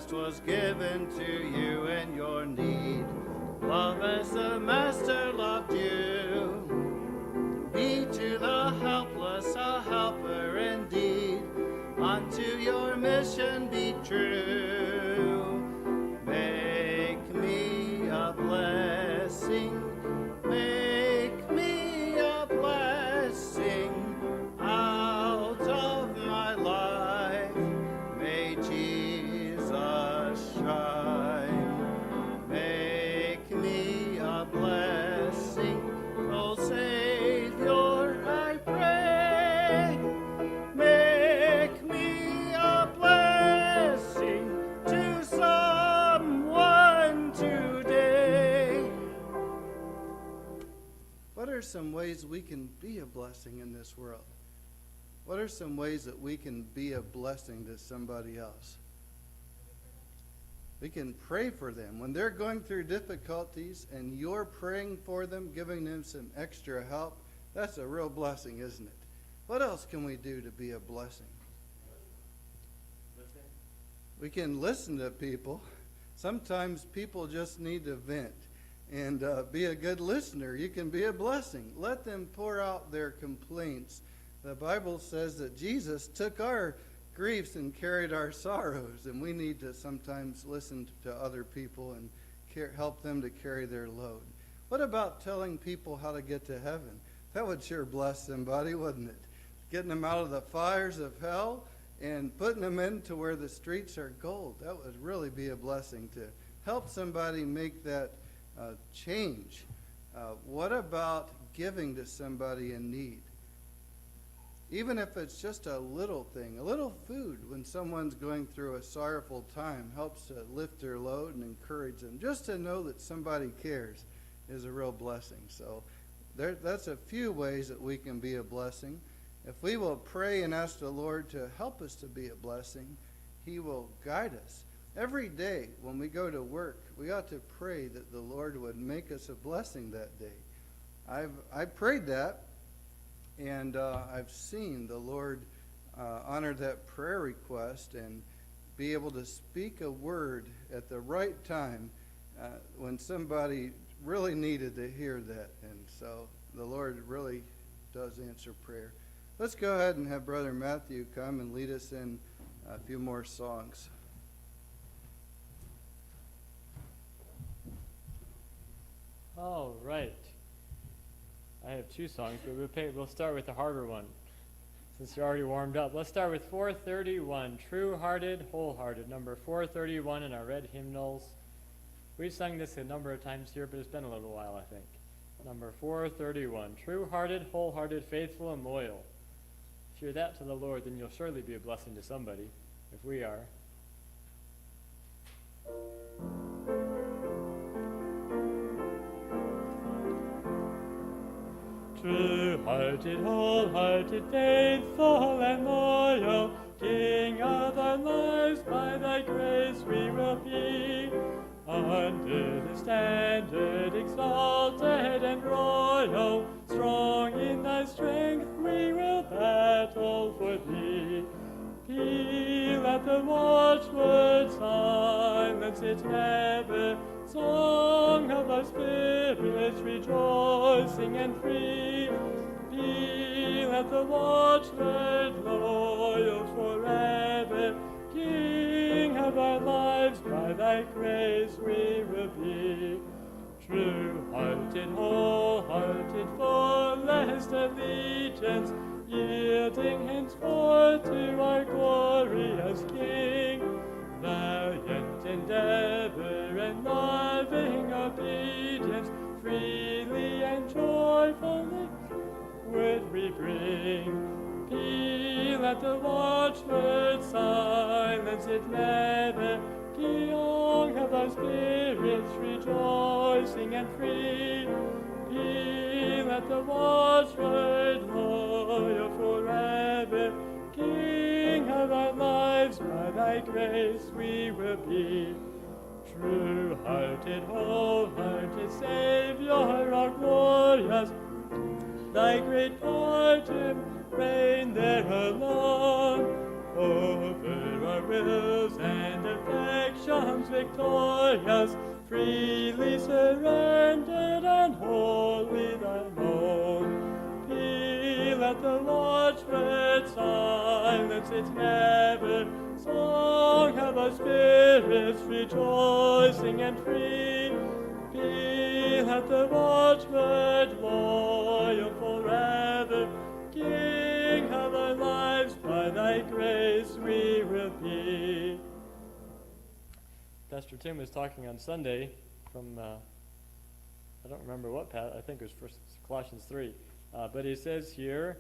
best was given to you in your need. Love as the Master loved you. Be to the helpless a helper indeed. Unto your mission be true. Make me a blessing. Make me a blessing out of my life. May Jesus shine. Make me a blessing, O Savior, I pray. Make me a blessing to someone today. What are some ways we can be a blessing in this world? What are some ways that we can be a blessing to somebody else? We can pray for them. When they're going through difficulties and you're praying for them, giving them some extra help, that's a real blessing, isn't it? What else can we do to be a blessing? Listen. We can listen to people. Sometimes people just need to vent. And be a good listener. You can be a blessing. Let them pour out their complaints. The Bible says that Jesus took our griefs and carried our sorrows, and we need to sometimes listen to other people and help them to carry their load. What about telling people how to get to heaven? That would sure bless somebody, wouldn't it? Getting them out of the fires of hell and putting them into where the streets are gold. That would really be a blessing to help somebody make that change. What about giving to somebody in need? Even if it's just a little thing, a little food when someone's going through a sorrowful time helps to lift their load and encourage them. Just to know that somebody cares is a real blessing. So that's a few ways that we can be a blessing. If we will pray and ask the Lord to help us to be a blessing, He will guide us. Every day when we go to work, we ought to pray that the Lord would make us a blessing that day. I prayed that, and I've seen the Lord honor that prayer request and be able to speak a word at the right time when somebody really needed to hear that. And so the Lord really does answer prayer. Let's go ahead and have Brother Matthew come and lead us in a few more songs. All right. I have two songs, but we'll start with the harder one. Since you're already warmed up, let's start with 431, True-Hearted, Wholehearted, number 431 in our red hymnals. We've sung this a number of times here, but it's been a little while, I think. Number 431, True-Hearted, Wholehearted, Faithful, and Loyal. If you're that to the Lord, then you'll surely be a blessing to somebody, if we are. True-hearted, wholehearted, faithful, and loyal, King of our lives, by thy grace we will be. Under the standard exalted and royal, strong in thy strength we will battle for thee. Peal at the watchword, silence it never, song of our spirits rejoicing and free. Peal at the watchword, loyal forever, King of our lives, by thy grace we will be. True-hearted, wholehearted, fullest allegiance, yielding henceforth to our glorious King. Valiant endeavor and loving obedience, freely and joyfully would we bring. Peal at the watchword, silence it never, King of our spirits rejoicing and free. Peal at the watchword, loyal forever, King of our lives, by thy grace we will be. True-hearted, wholehearted Savior, our glorious, thy great pardon reign there alone. over our wills and affections victorious, freely surrendered and wholly thine own. Peal at the watchword, silence its never song, have our spirits rejoicing and free. Peal at the watchword, loyal forever, King of our lives, by thy grace we will be. Pastor Tim was talking on Sunday from, I don't remember what, I think it was First Colossians 3. But he says here,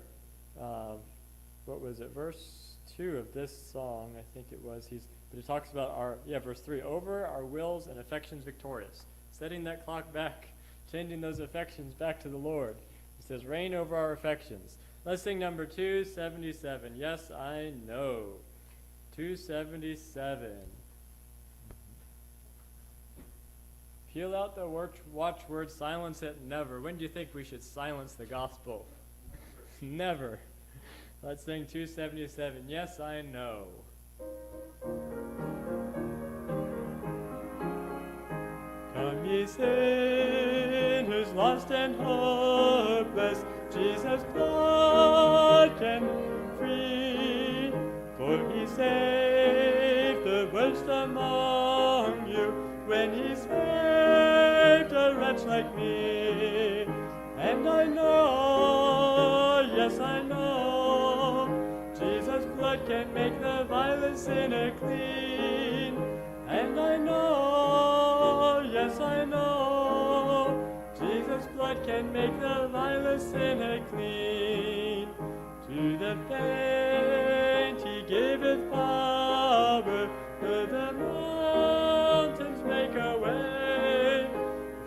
what was it, verse 2 of this song, I think it was, but he talks about verse 3, over our wills and affections victorious, setting that clock back, changing those affections back to the Lord. He says, reign over our affections. Let's sing number 277. Yes, I know. 277. Peal out the watchword, silence it never. When do you think we should silence the gospel? Never. Let's sing 277. Yes, I know. Come ye sinners, lost and hopeless, Jesus' blood can free. For he saved the worst among you when he saved a wretch like me. And I know, yes I know, Jesus' blood can make the vilest sinner clean. And I know, yes I know, Jesus' blood can make the vilest sinner clean. To the faint he giveth power, to the mountains make a way.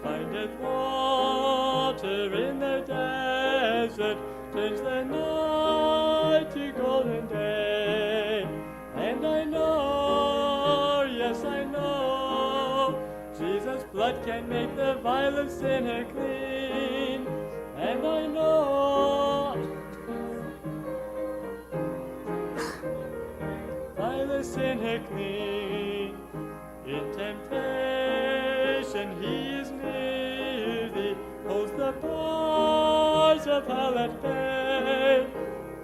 Findeth water in the desert, turns the night to golden day. And I know, yes I know, Jesus' blood can make the vilest sinner clean. And I know, vilest sinner clean. In temptation he is near thee, holds the bars of hell at bay,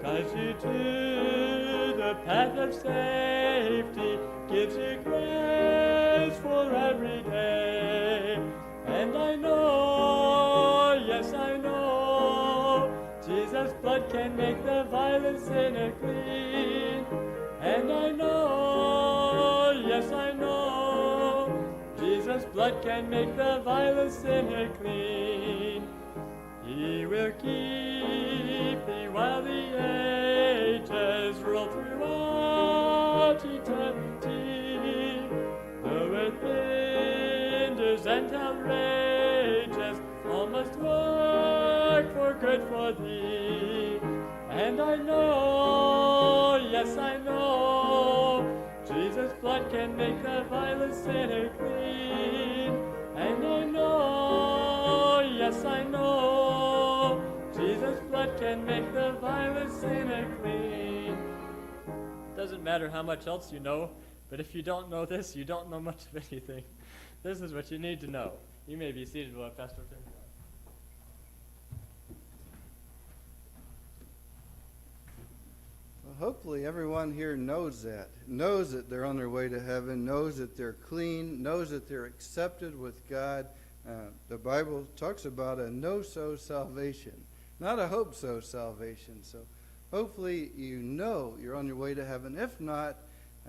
guides you to the path of safety, gives you grace for every day. And I know, yes I know, Jesus' blood can make the vilest sinner clean. And I know, yes I know, Jesus' blood can make the vilest sinner clean. He will keep thee while the ages roll throughout eternity. Though earth hinders and hell rages, all must work for good for thee. And I know, yes I know, Jesus' blood can make the vilest sinner clean. And I know, yes I know, Jesus' blood can make the vilest sinner clean. Doesn't matter how much else you know, but if you don't know this, you don't know much of anything. This is what you need to know. You may be seated while Pastor Tim. Hopefully everyone here knows that they're on their way to heaven, knows that they're clean, knows that they're accepted with God. The Bible talks about a no-so salvation, not a hope-so salvation. So hopefully you know you're on your way to heaven. If not,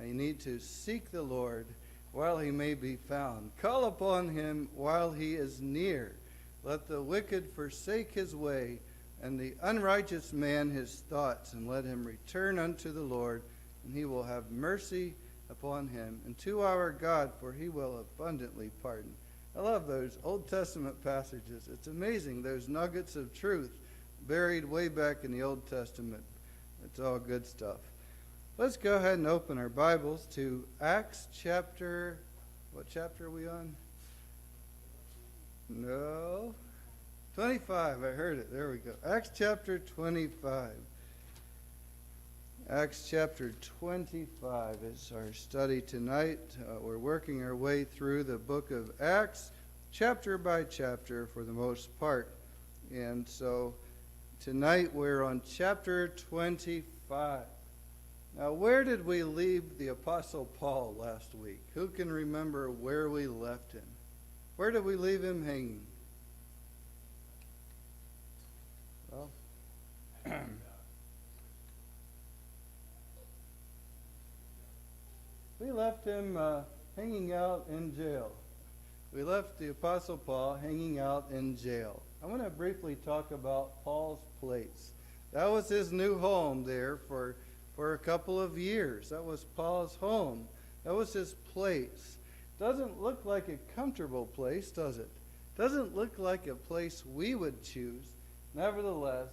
you need to seek the Lord while he may be found. Call upon him while he is near. Let the wicked forsake his way, and the unrighteous man his thoughts, and let him return unto the Lord, and he will have mercy upon him, and to our God, for he will abundantly pardon. I love those Old Testament passages. It's amazing, those nuggets of truth buried way back in the Old Testament. It's all good stuff. Let's go ahead and open our Bibles to Acts chapter, what chapter are we on? No. 25, I heard it. There we go. Acts chapter 25. Acts chapter 25 is our study tonight. We're working our way through the book of Acts, chapter by chapter for the most part. And so tonight we're on chapter 25. Now, where did we leave the Apostle Paul last week? Who can remember where we left him? Where did we leave him hanging? Well, we left him hanging out in jail. We left the Apostle Paul hanging out in jail. I want to briefly talk about Paul's place. That was his new home there for a couple of years. That was Paul's home. That was his place. Doesn't look like a comfortable place, does it? Doesn't look like a place we would choose. Nevertheless,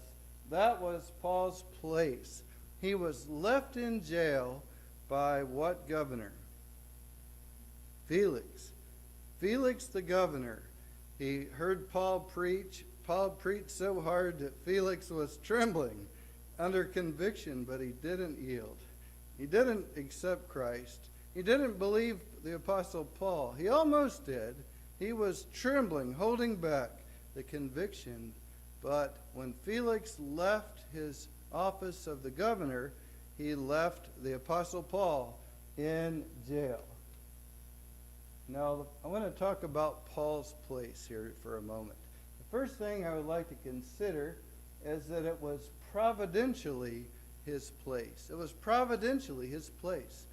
that was Paul's place. He was left in jail by what governor? Felix. Felix the governor. He heard Paul preach. Paul preached so hard that Felix was trembling under conviction, but he didn't yield. He didn't accept Christ. He didn't believe the Apostle Paul. He almost did. He was trembling, holding back the conviction. But when Felix left his office of the governor, he left the Apostle Paul in jail. Now, I want to talk about Paul's place here for a moment. The first thing I would like to consider is that it was providentially his place. It was providentially his place.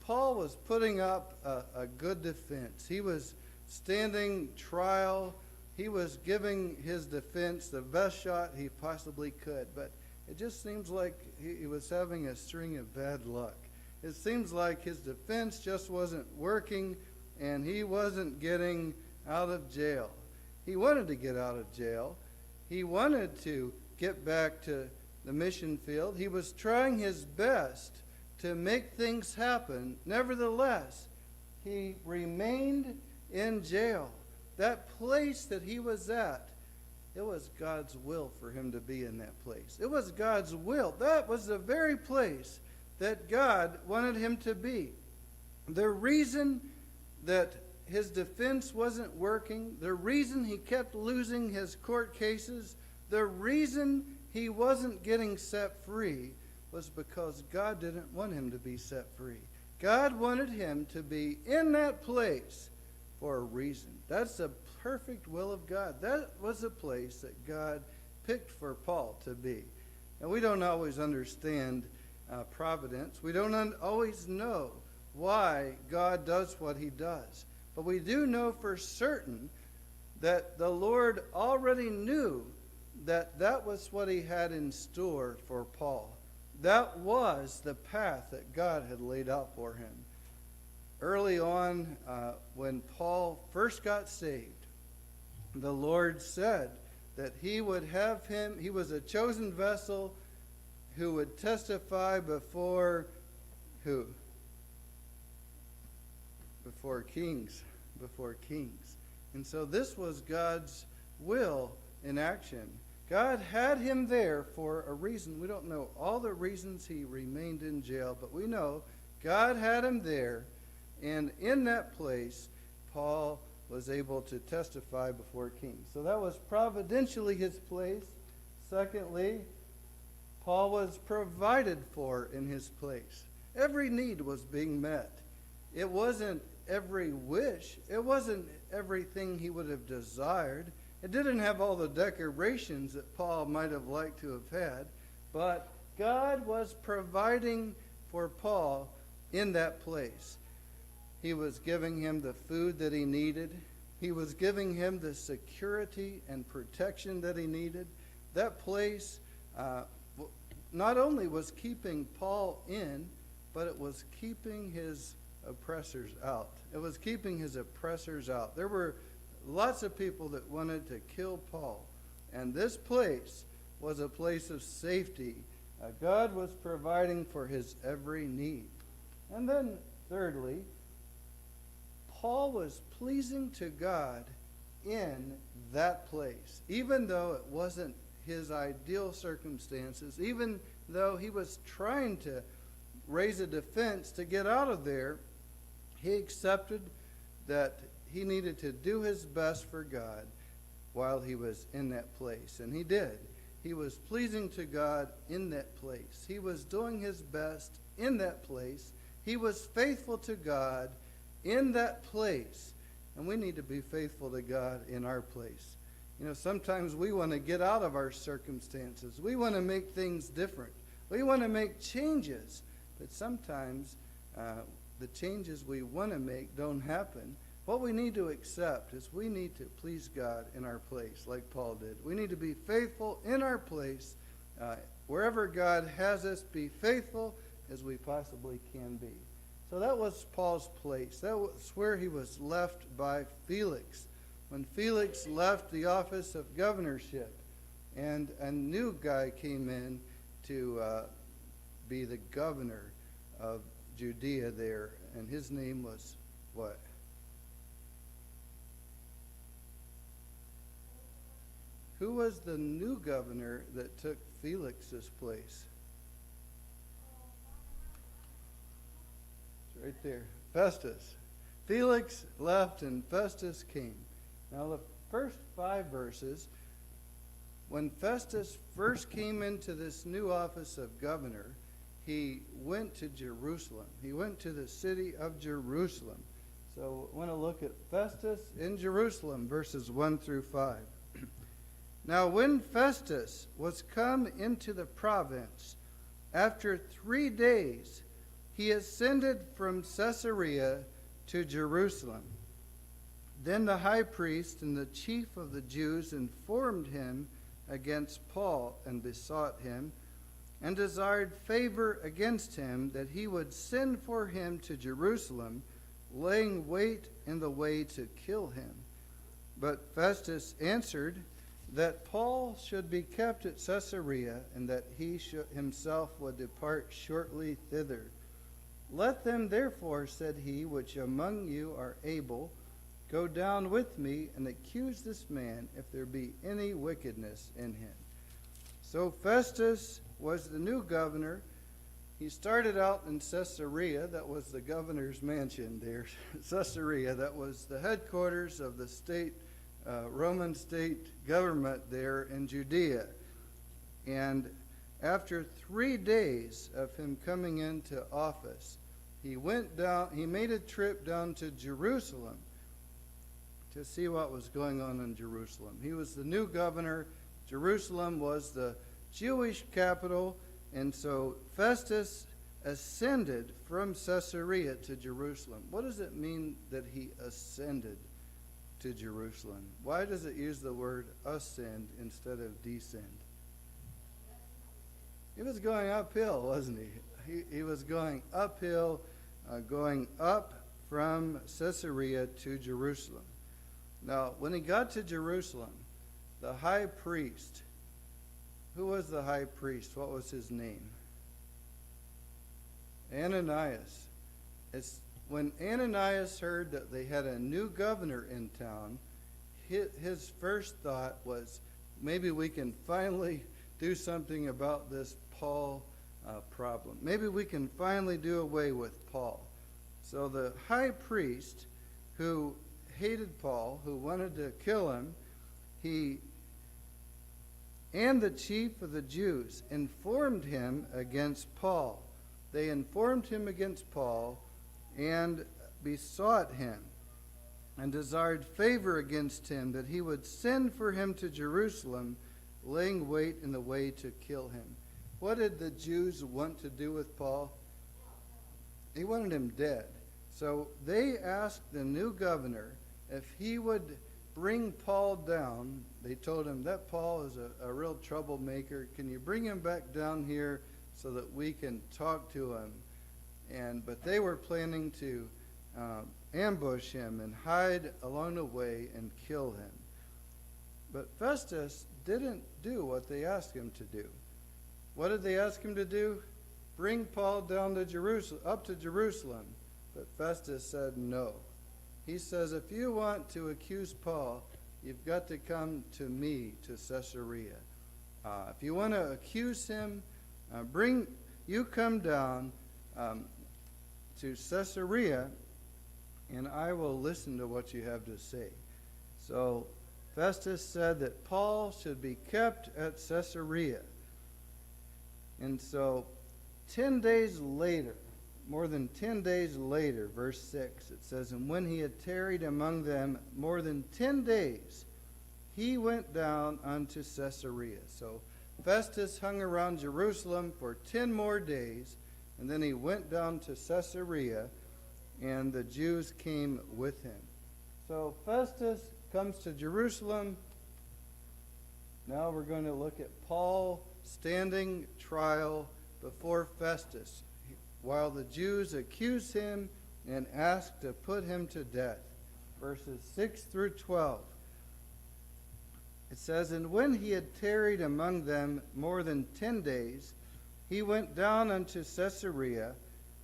Paul was putting up a good defense. He was standing trial. He was giving his defense the best shot he possibly could. But it just seems like he was having a string of bad luck. It seems like his defense just wasn't working, and he wasn't getting out of jail. He wanted to get out of jail. He wanted to get back to the mission field. He was trying his best to make things happen. Nevertheless, he remained in jail. That place that he was at, it was God's will for him to be in that place. It was God's will. That was the very place that God wanted him to be. The reason that his defense wasn't working, the reason he kept losing his court cases, the reason he wasn't getting set free was because God didn't want him to be set free. God wanted him to be in that place for a reason. That's the perfect will of God. That was the place that God picked for Paul to be. And we don't always understand providence. We don't always know why God does what he does. But we do know for certain that the Lord already knew that that was what he had in store for Paul. That was the path that God had laid out for him. Early on, when Paul first got saved, the Lord said that he would have him, he was a chosen vessel who would testify before who? Before kings. Before kings. And so this was God's will in action. God had him there for a reason. We don't know all the reasons he remained in jail, but we know God had him there. And in that place, Paul was able to testify before kings. So that was providentially his place. Secondly, Paul was provided for in his place. Every need was being met. It wasn't every wish. It wasn't everything he would have desired. It didn't have all the decorations that Paul might have liked to have had. But God was providing for Paul in that place. He was giving him the food that he needed. He was giving him the security and protection that he needed. That place not only was keeping Paul in, but it was keeping his oppressors out. It was keeping his oppressors out. There were lots of people that wanted to kill Paul. And this place was a place of safety. God was providing for his every need. And then, thirdly, Paul was pleasing to God in that place. Even though it wasn't his ideal circumstances, even though he was trying to raise a defense to get out of there, he accepted that he needed to do his best for God while he was in that place. And he did. He was pleasing to God in that place. He was doing his best in that place. He was faithful to God in that place. And we need to be faithful to God in our place. You know, sometimes we want to get out of our circumstances. We want to make things different. We want to make changes. But sometimes the changes we want to make don't happen. What we need to accept is we need to please God in our place, like Paul did. We need to be faithful in our place. Wherever God has us, be faithful as we possibly can be. So that was Paul's place. That was where he was left by Felix. When Felix left the office of governorship, and a new guy came in to be the governor of Judea there, and his name was what? Who was the new governor that took Felix's place? It's right there. Festus. Felix left and Festus came. Now the first 5 verses, when Festus first came into this new office of governor, he went to Jerusalem. He went to the city of Jerusalem. So I want to look at Festus in Jerusalem, verses 1 through 5. Now when Festus was come into the province, after 3 days, he ascended from Caesarea to Jerusalem. Then the high priest and the chief of the Jews informed him against Paul and besought him and desired favor against him that he would send for him to Jerusalem, laying wait in the way to kill him. But Festus answered that Paul should be kept at Caesarea and that he himself would depart shortly thither. Let them therefore, said he, which among you are able, go down with me and accuse this man if there be any wickedness in him. So Festus was the new governor. He started out in Caesarea. That was the governor's mansion there. Caesarea, that was the headquarters of the state, Roman state government there in Judea. And after 3 days of him coming into office, he made a trip down to Jerusalem to see what was going on in Jerusalem. He was the new governor. Jerusalem was the Jewish capital, and so Festus ascended from Caesarea to Jerusalem. What does it mean that he ascended to Jerusalem? Why does it use the word ascend instead of descend? He was going uphill, wasn't he? He was going uphill, going up from Caesarea to Jerusalem. Now, when he got to Jerusalem, the high priest, who was the high priest? What was his name? Ananias. When Ananias heard that they had a new governor in town, his first thought was, maybe we can finally do something about this Paul problem. Maybe we can finally do away with Paul. So the high priest, who hated Paul, who wanted to kill him, and the chief of the Jews informed him against Paul. They informed him against Paul and besought him and desired favor against him that he would send for him to Jerusalem, laying wait in the way to kill him. What did the Jews want to do with Paul? They wanted him dead. So they asked the new governor if he would bring Paul down. They told him that Paul is a real troublemaker. Can you bring him back down here so that we can talk to him? But they were planning to ambush him and hide along the way and kill him. But Festus didn't do what they asked him to do. What did they ask him to do? Bring Paul down to Jerusalem, up to Jerusalem. But Festus said no. He says, if you want to accuse Paul, you've got to come to me to Caesarea. If you want to accuse him, You come down to Caesarea, and I will listen to what you have to say. So Festus said that Paul should be kept at Caesarea. And so 10 days later, more than 10 days later, verse 6, it says, "And when he had tarried among them more than 10 days, he went down unto Caesarea." So Festus hung around Jerusalem for 10 more days, and then he went down to Caesarea, and the Jews came with him. So Festus comes to Jerusalem. Now we're going to look at Paul standing trial before Festus, while the Jews accuse him and ask to put him to death. Verses 6 through 12. It says, "And when he had tarried among them more than 10 days, he went down unto Caesarea,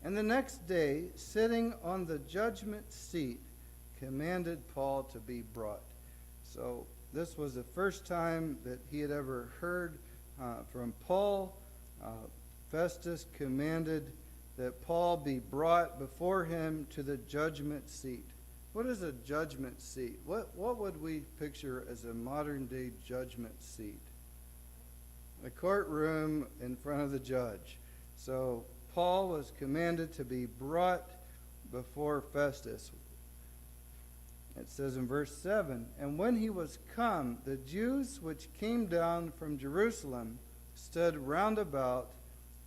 and the next day, sitting on the judgment seat, commanded Paul to be brought." So this was the first time that he had ever heard from Paul. Festus commanded that Paul be brought before him to the judgment seat. What is a judgment seat? What would we picture as a modern-day judgment seat? A courtroom in front of the judge. So Paul was commanded to be brought before Festus. It says in verse 7, "And when he was come, the Jews which came down from Jerusalem stood round about,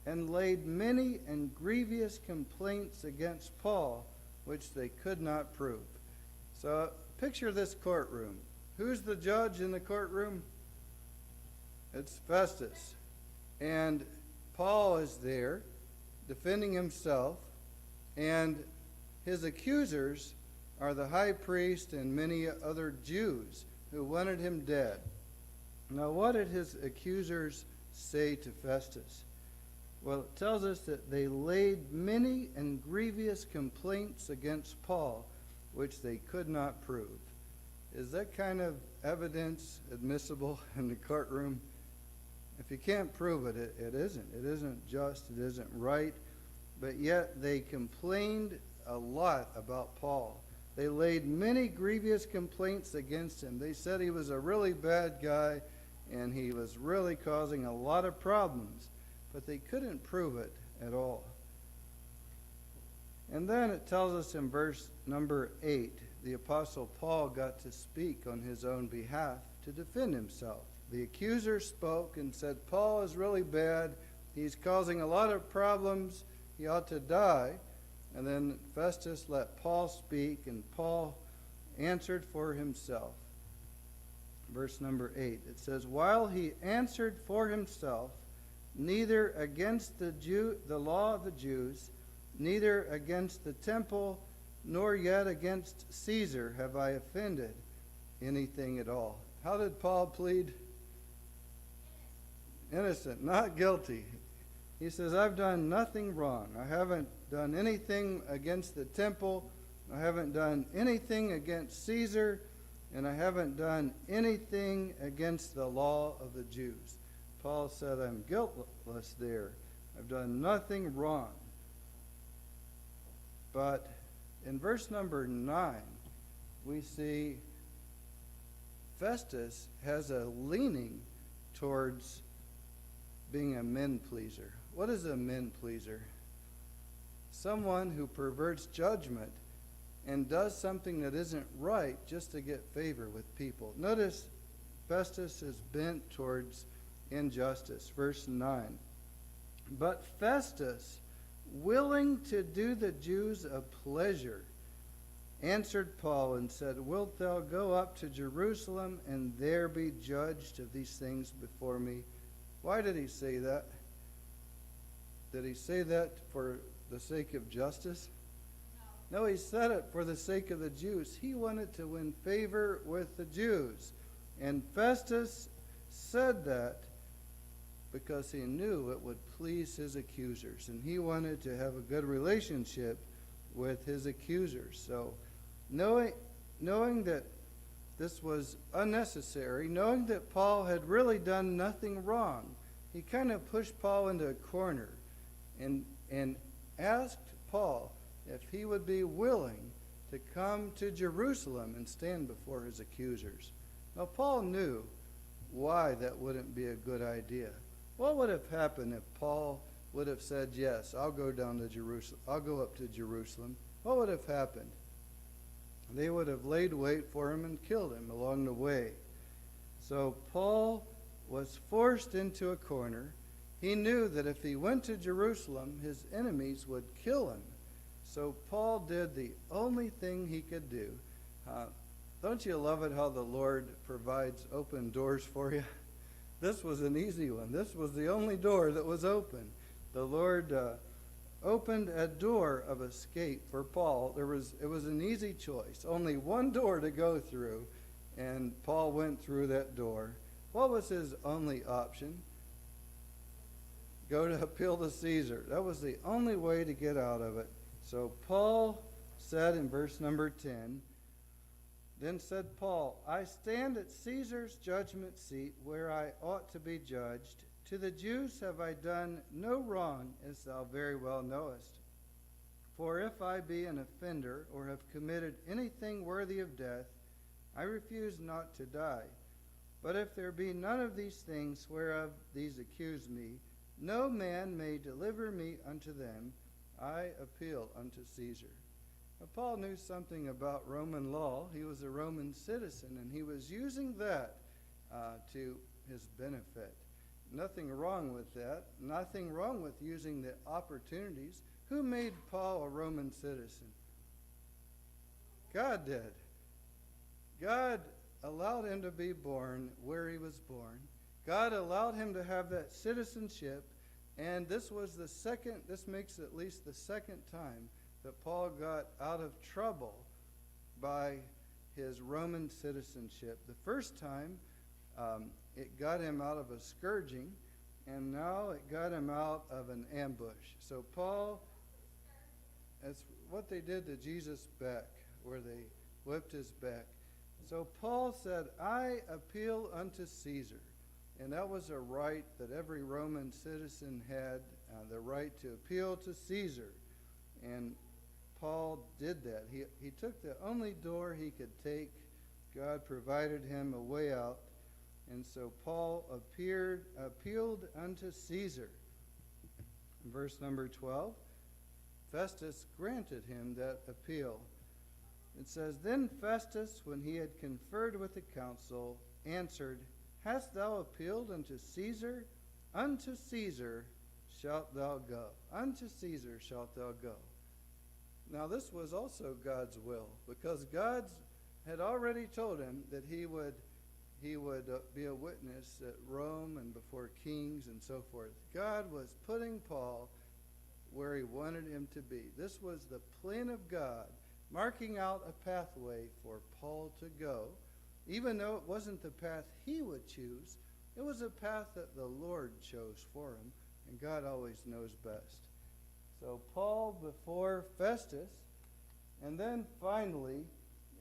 and laid many and grievous complaints against Paul, which they could not prove." So picture this courtroom. Who's the judge in the courtroom? It's Festus. And Paul is there defending himself, and his accusers are the high priest and many other Jews who wanted him dead. Now, what did his accusers say to Festus? Well, it tells us that they laid many and grievous complaints against Paul, which they could not prove. Is that kind of evidence admissible in the courtroom? If you can't prove it, it isn't. It isn't just, it isn't right. But yet they complained a lot about Paul. They laid many grievous complaints against him. They said he was a really bad guy, and he was really causing a lot of problems. But they couldn't prove it at all. And then it tells us in verse number 8, the Apostle Paul got to speak on his own behalf to defend himself. The accuser spoke and said, "Paul is really bad. He's causing a lot of problems. He ought to die." And then Festus let Paul speak, and Paul answered for himself. Verse number 8, it says, "While he answered for himself, neither against the law of the Jews, neither against the temple, nor yet against Caesar have I offended anything at all." How did Paul plead? Innocent, not guilty. He says, "I've done nothing wrong. I haven't done anything against the temple. I haven't done anything against Caesar, and I haven't done anything against the law of the Jews." Paul said, "I'm guiltless there. I've done nothing wrong." But in verse number 9, we see Festus has a leaning towards being a men pleaser. What is a men pleaser? Someone who perverts judgment and does something that isn't right just to get favor with people. Notice Festus is bent towards injustice. Verse 9. "But Festus, willing to do the Jews a pleasure, answered Paul and said, Wilt thou go up to Jerusalem and there be judged of these things before me? Why did he say that? Did he say that for the sake of justice? No, he said it for the sake of the Jews. He wanted to win favor with the Jews. And Festus said that because he knew it would please his accusers. And he wanted to have a good relationship with his accusers. So knowing that this was unnecessary, knowing that Paul had really done nothing wrong, he kind of pushed Paul into a corner and asked Paul if he would be willing to come to Jerusalem and stand before his accusers. Now, Paul knew why that wouldn't be a good idea. What would have happened if Paul would have said, yes, I'll go down to Jerusalem, I'll go up to Jerusalem? What would have happened? They would have laid wait for him and killed him along the way. So Paul was forced into a corner. He knew that if he went to Jerusalem, his enemies would kill him. So Paul did the only thing he could do. Don't you love it how the Lord provides open doors for you? This was an easy one. This was the only door that was open. The Lord opened a door of escape for Paul. It was an easy choice. Only one door to go through, and Paul went through that door. What was his only option? Go to appeal to Caesar. That was the only way to get out of it. So Paul said in verse number 10, then said Paul, I stand at Caesar's judgment seat where I ought to be judged. To the Jews have I done no wrong, as thou very well knowest. For if I be an offender or have committed anything worthy of death, I refuse not to die. But if there be none of these things whereof these accuse me, no man may deliver me unto them. I appeal unto Caesar. Now, Paul knew something about Roman law. He was a Roman citizen, and he was using that to his benefit. Nothing wrong with that. Nothing wrong with using the opportunities. Who made Paul a Roman citizen? God did. God allowed him to be born where he was born. God allowed him to have that citizenship, and this makes at least the second time that Paul got out of trouble by his Roman citizenship. The first time, it got him out of a scourging, and now it got him out of an ambush. So Paul, that's what they did to Jesus' back, where they whipped his back. So Paul said, I appeal unto Caesar. And that was a right that every Roman citizen had, the right to appeal to Caesar. And Paul did that. He took the only door he could take. God provided him a way out. And so Paul appealed unto Caesar. In verse number 12, Festus granted him that appeal. It says, Then Festus, when he had conferred with the council, answered, Hast thou appealed unto Caesar? Unto Caesar shalt thou go. Unto Caesar shalt thou go. Now this was also God's will, because God had already told him that he would be a witness at Rome and before kings and so forth. God was putting Paul where he wanted him to be. This was the plan of God, marking out a pathway for Paul to go. Even though it wasn't the path he would choose, it was a path that the Lord chose for him, and God always knows best. So Paul before Festus, and then finally,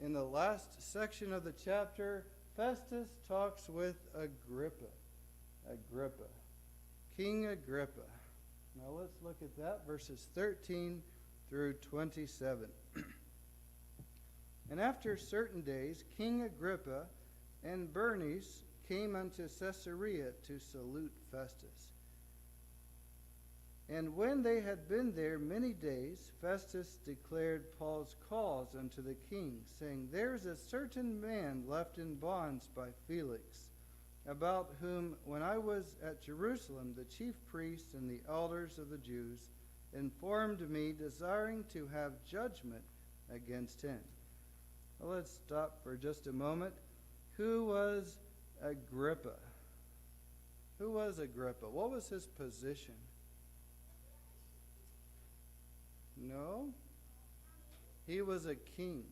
in the last section of the chapter, Festus talks with Agrippa. King Agrippa. Now let's look at that, verses 13 through 27. And after certain days, King Agrippa and Bernice came unto Caesarea to salute Festus. And when they had been there many days, Festus declared Paul's cause unto the king, saying, There is a certain man left in bonds by Felix, about whom, when I was at Jerusalem, the chief priests and the elders of the Jews informed me, desiring to have judgment against him. Well, let's stop for just a moment. Who was Agrippa? Who was Agrippa? What was his position? No, he was a king.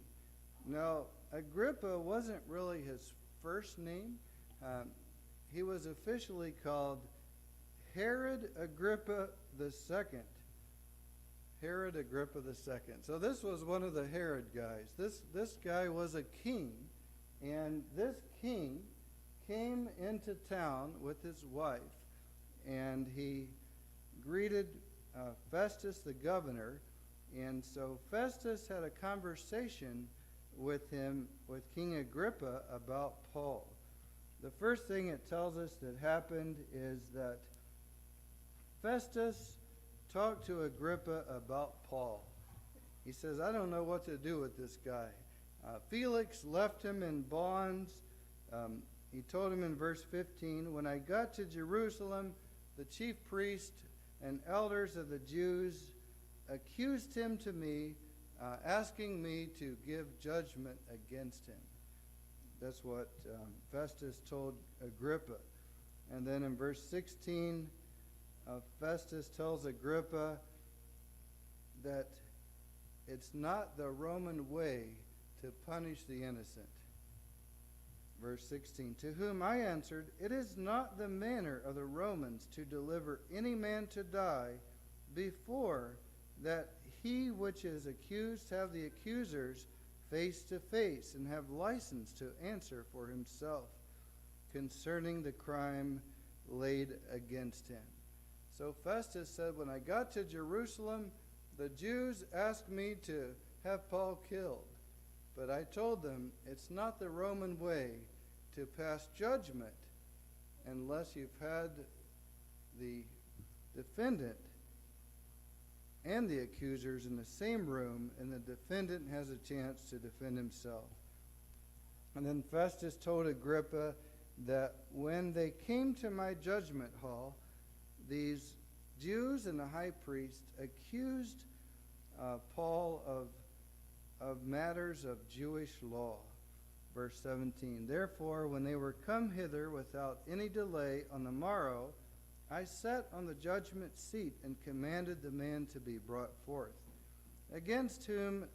Now, Agrippa wasn't really his first name. He was officially called Herod Agrippa II. Herod Agrippa II. So this was one of the Herod guys. This guy was a king, and this king came into town with his wife, and he greeted Festus the governor. And so Festus had a conversation with King Agrippa, about Paul. The first thing it tells us that happened is that Festus talked to Agrippa about Paul. He says, I don't know what to do with this guy. Felix left him in bonds. He told him in verse 15, when I got to Jerusalem, the chief priest and elders of the Jews accused him to me, asking me to give judgment against him. That's what Festus told Agrippa. And then in verse 16, Festus tells Agrippa that it's not the Roman way to punish the innocent. Verse 16, to whom I answered, it is not the manner of the Romans to deliver any man to die before that he which is accused have the accusers face to face, and have license to answer for himself concerning the crime laid against him. So Festus said, when I got to Jerusalem, the Jews asked me to have Paul killed. But I told them, it's not the Roman way to pass judgment unless you've had the defendant and the accusers in the same room, and the defendant has a chance to defend himself. And then Festus told Agrippa that when they came to my judgment hall, these Jews and the high priest accused Paul of matters of Jewish law. Verse 17, therefore, when they were come hither without any delay on the morrow, I sat on the judgment seat and commanded the man to be brought forth, against whom,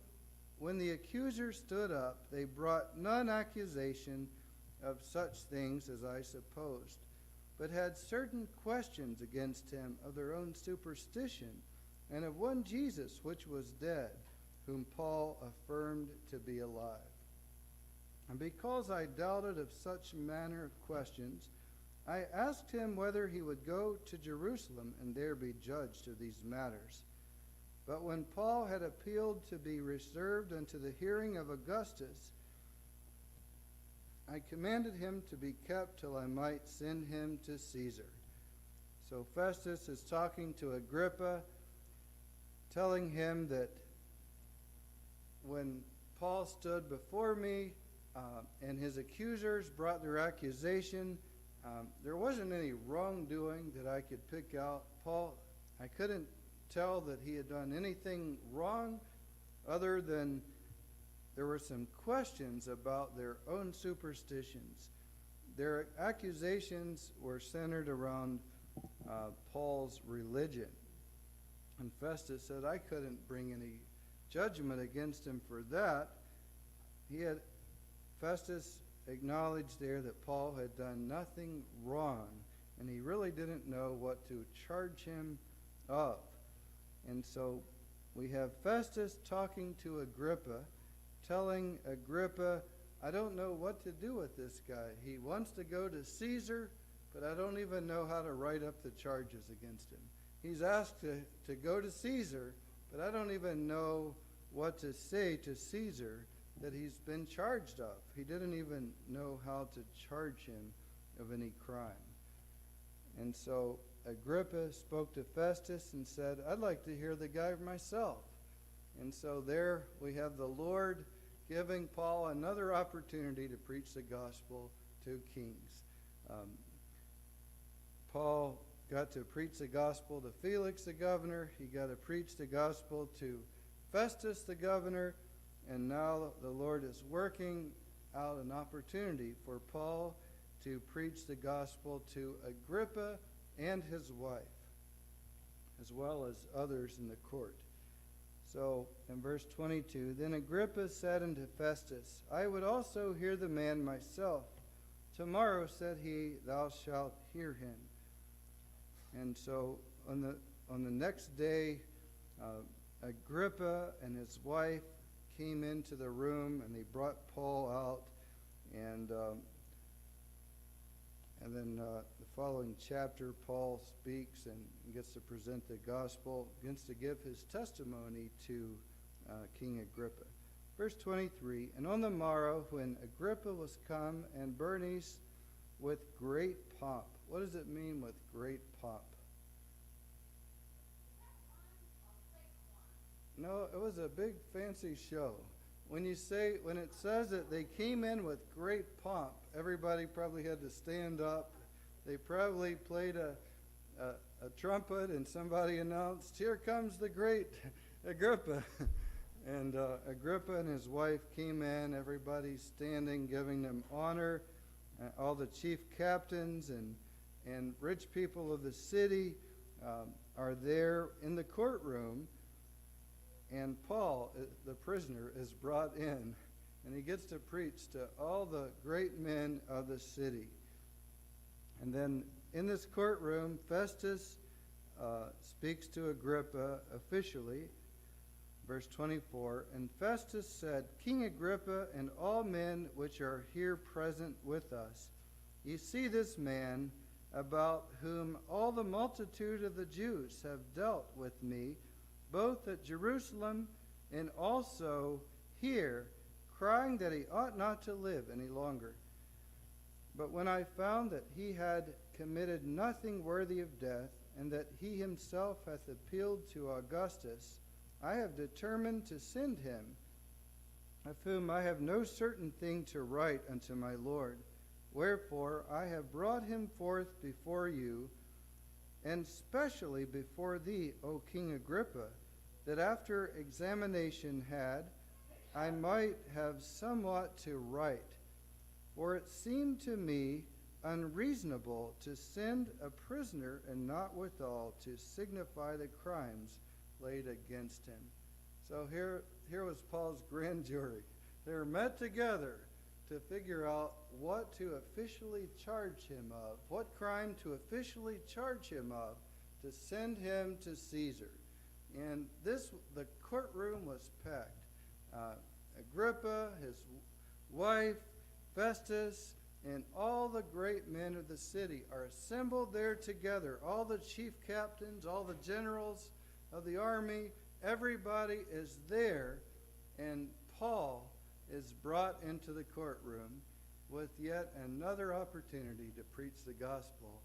when the accusers stood up, they brought none accusation of such things as I supposed, but had certain questions against him of their own superstition, and of one Jesus which was dead, whom Paul affirmed to be alive. And because I doubted of such manner of questions, I asked him whether he would go to Jerusalem and there be judged of these matters. But when Paul had appealed to be reserved unto the hearing of Augustus, I commanded him to be kept till I might send him to Caesar. So Festus is talking to Agrippa, telling him that when Paul stood before me and his accusers brought their accusation, there wasn't any wrongdoing that I could pick out. Paul, I couldn't tell that he had done anything wrong other than there were some questions about their own superstitions. Their accusations were centered around Paul's religion. And Festus said, I couldn't bring any judgment against him for that. Festus acknowledged there that Paul had done nothing wrong, and he really didn't know what to charge him of. And so we have Festus talking to Agrippa, telling Agrippa, I don't know what to do with this guy. He wants to go to Caesar, but I don't even know how to write up the charges against him. He's asked to go to Caesar, but I don't even know what to say to Caesar that he's been charged of. He didn't even know how to charge him of any crime. And so Agrippa spoke to Festus and said, I'd like to hear the guy myself. And so there we have the Lord giving Paul another opportunity to preach the gospel to kings. Paul got to preach the gospel to Felix the governor. He got to preach the gospel to Festus the governor. And now the Lord is working out an opportunity for Paul to preach the gospel to Agrippa and his wife, as well as others in the court. So in verse 22, then Agrippa said unto Festus, I would also hear the man myself. Tomorrow, said he, thou shalt hear him. And so on the next day, Agrippa and his wife came into the room, and they brought Paul out, and And then the following chapter, Paul speaks and gets to present the gospel, begins to give his testimony to King Agrippa. Verse 23, and on the morrow, when Agrippa was come, and Bernice with great pomp. What does it mean with great pomp? No, it was a big fancy show. When it says that they came in with great pomp, everybody probably had to stand up. They probably played a trumpet, and somebody announced, "Here comes the great Agrippa." And Agrippa and his wife came in, everybody standing, giving them honor. All the chief captains and rich people of the city are there in the courtroom. And Paul, the prisoner, is brought in, and he gets to preach to all the great men of the city. And then in this courtroom, Festus speaks to Agrippa officially. Verse 24, and Festus said, King Agrippa and all men which are here present with us, ye see this man, about whom all the multitude of the Jews have dealt with me, both at Jerusalem and also here, crying that he ought not to live any longer. But when I found that he had committed nothing worthy of death, and that he himself hath appealed to Augustus, I have determined to send him, of whom I have no certain thing to write unto my Lord. Wherefore I have brought him forth before you, and specially before thee, O King Agrippa, that after examination had, I might have somewhat to write. For it seemed to me unreasonable to send a prisoner, and not withal to signify the crimes laid against him. So here was Paul's grand jury. They were met together to figure out what to officially charge him of, what crime to officially charge him of, to send him to Caesar. And the courtroom was packed. Agrippa, his wife, Festus, and all the great men of the city are assembled there together. All the chief captains, all the generals of the army, everybody is there, and Paul is brought into the courtroom with yet another opportunity to preach the gospel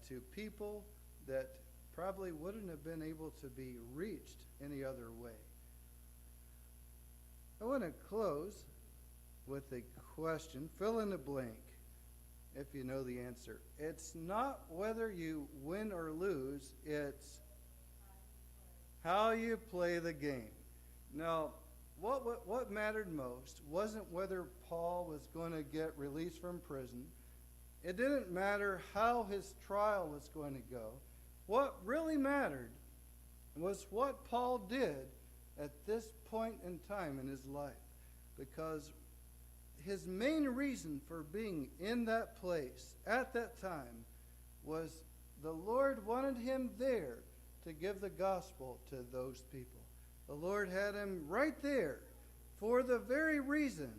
to people that probably wouldn't have been able to be reached any other way. I want to close with a question. Fill in the blank if you know the answer. It's not whether you win or lose, it's how you play the game. Now, what mattered most wasn't whether Paul was going to get released from prison. It didn't matter how his trial was going to go. What really mattered was what Paul did at this point in time in his life. Because his main reason for being in that place at that time was the Lord wanted him there to give the gospel to those people. The Lord had him right there for the very reason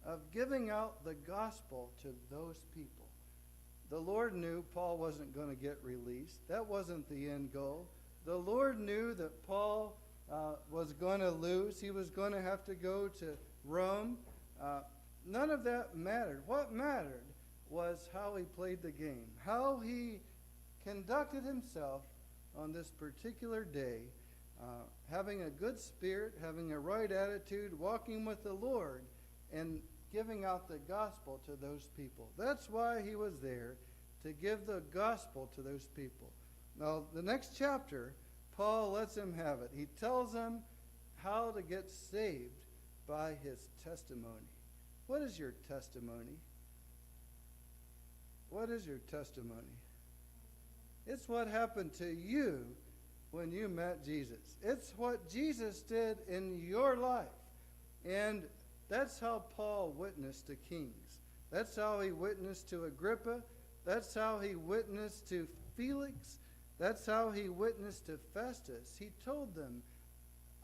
of giving out the gospel to those people. The Lord knew Paul wasn't going to get released. That wasn't the end goal. The Lord knew that Paul was going to lose. He was going to have to go to Rome. None of that mattered. What mattered was how he played the game, how he conducted himself on this particular day, having a good spirit, having a right attitude, walking with the Lord, and giving out the gospel to those people. That's why he was there, to give the gospel to those people. Now, the next chapter, Paul lets him have it. He tells them how to get saved by his testimony. What is your testimony? What is your testimony? It's what happened to you when you met Jesus. It's what Jesus did in your life. And that's how Paul witnessed to kings. That's how he witnessed to Agrippa. That's how he witnessed to Felix. That's how he witnessed to Festus. He told them,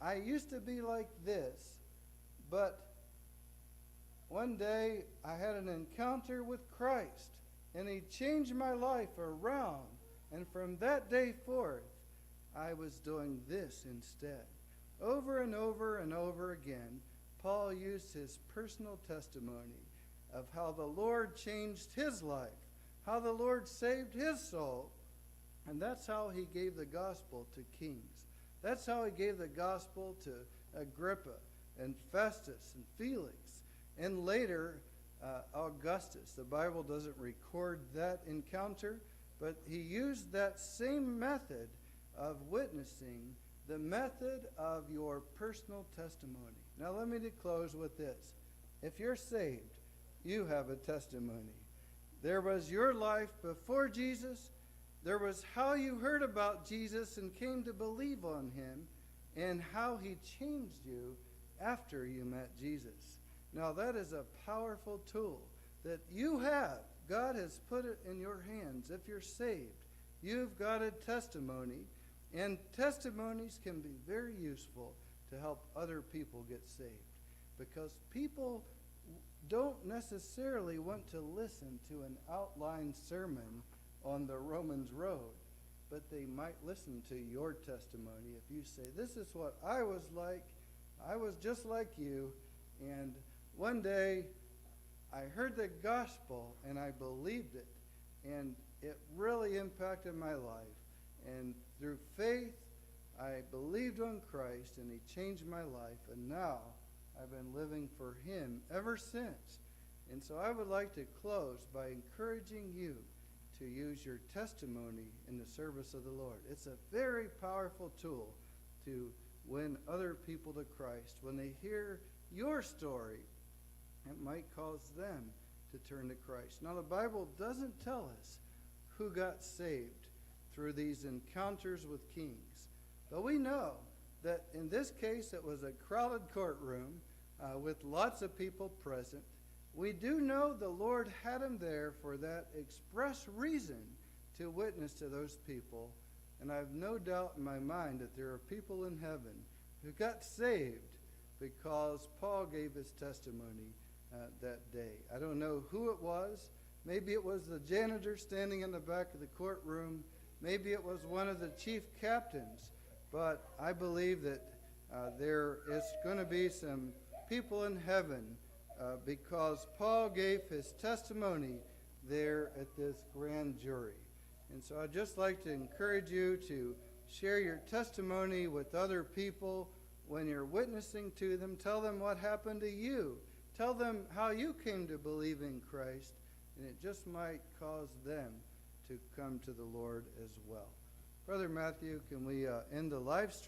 I used to be like this, but one day I had an encounter with Christ, And he changed my life around. And from that day forth, I was doing this instead. Over and over and over again, Paul used his personal testimony of how the Lord changed his life, how the Lord saved his soul. And that's how he gave the gospel to kings. That's how he gave the gospel to Agrippa and Festus and Felix, and later Augustus. The Bible doesn't record that encounter, but he used that same method of witnessing, the method of your personal testimony. Now let me close with this. If you're saved, you have a testimony. There was your life before Jesus. There was how you heard about Jesus and came to believe on him, and how he changed you after you met Jesus. Now that is a powerful tool that you have. God has put it in your hands. If you're saved, you've got a testimony, and testimonies can be very useful to help other people get saved, because people don't necessarily want to listen to an outline sermon on the Romans road, but they might listen to your testimony if you say, this is what I was like. I was just like you, and one day I heard the gospel and I believed it, and it really impacted my life. And through faith, I believed on Christ, and he changed my life, and now I've been living for him ever since. And so I would like to close by encouraging you to use your testimony in the service of the Lord. It's a very powerful tool to win other people to Christ. When they hear your story, it might cause them to turn to Christ. Now, the Bible doesn't tell us who got saved through these encounters with kings, but we know that in this case it was a crowded courtroom with lots of people present. We do know the Lord had him there for that express reason, to witness to those people. And I have no doubt in my mind that there are people in heaven who got saved because Paul gave his testimony that day. I don't know who it was. Maybe it was the janitor standing in the back of the courtroom. Maybe it was one of the chief captains. But I believe that there is going to be some people in heaven because Paul gave his testimony there at this grand jury. And so I'd just like to encourage you to share your testimony with other people when you're witnessing to them. Tell them what happened to you. Tell them how you came to believe in Christ, and it just might cause them to come to the Lord as well. Brother Matthew, can we end the live stream?